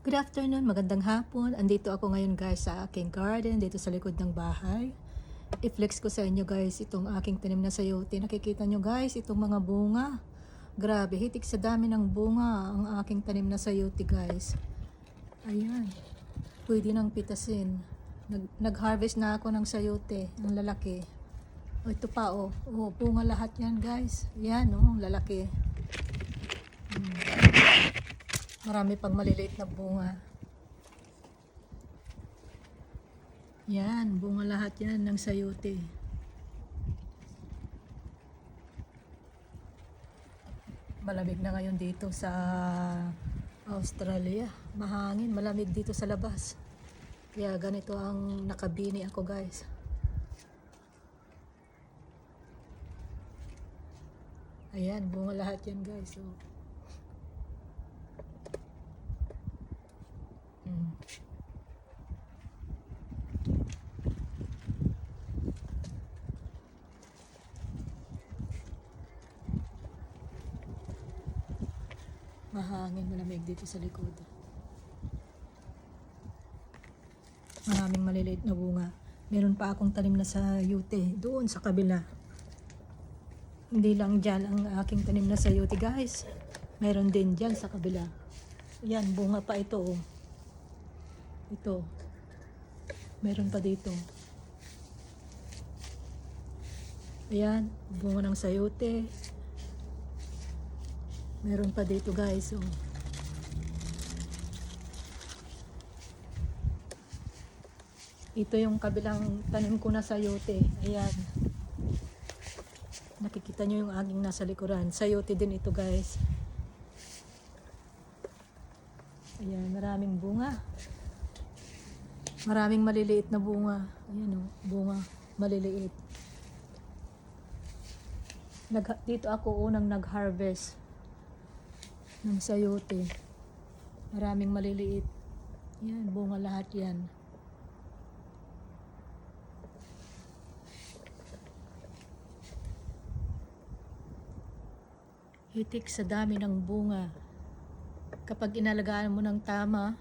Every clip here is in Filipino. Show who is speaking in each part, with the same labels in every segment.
Speaker 1: Good afternoon, magandang hapon. Andito ako ngayon guys sa aking garden, dito sa likod ng bahay. I-flex ko sa inyo guys itong aking tanim na sayote. Nakikita nyo guys itong mga bunga. Grabe, hitik sa dami ng bunga ang aking tanim na sayote guys. Ayan, pwede nang pitasin. Nag-harvest na ako ng sayote, ang lalaki. O ito pa oh, bunga lahat yan guys. Yan oh, lalaki. Marami pang maliliit na bunga. Yan, bunga lahat yan ng sayote. Malamig na ngayon dito sa Australia. Mahangin, malamig dito sa labas. Kaya ganito ang nakabini ako guys. Ayan, bunga lahat yan guys. So, mahangin, malamig dito sa likod. Maraming maliliit na bunga. Meron pa akong tanim na sayote doon sa kabila. Hindi lang dyan ang aking tanim na sayote guys. Meron din dyan sa kabila. Yan, bunga pa ito oh. Ito. Meron pa dito. Ayan, bunga ng sayote. Meron pa dito guys oh. Ito yung kabilang tanim ko na sayote. Ayan. Nakikita nyo yung aking nasa likuran. Sayote din ito guys. Ayan, maraming bunga. Maraming maliliit na bunga. Ayan o, bunga, maliliit. Dito ako unang nag-harvest ng sayote. Maraming maliliit. Ayan, bunga lahat yan. Hitik sa dami ng bunga. Kapag inalagaan mo ng tama,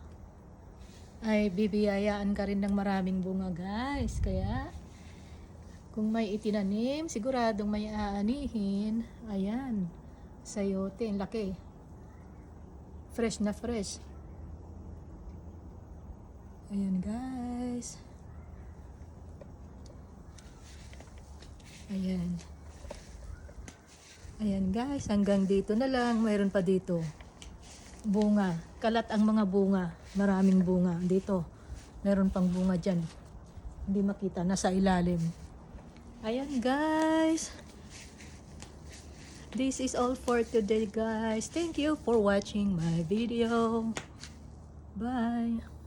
Speaker 1: ay bibiyayaan ka rin ng maraming bunga guys. Kaya kung may itinanim, siguradong may aanihin. Ayan, sayote, ang laki. Fresh na fresh. Ayan guys. Ayan. Ayan guys, hanggang dito na lang. Mayroon pa dito. Bunga. Kalat ang mga bunga. Maraming bunga. Dito. Meron pang bunga dyan. Hindi makita. Nasa ilalim. Ayan guys. This is all for today guys. Thank you for watching my video. Bye.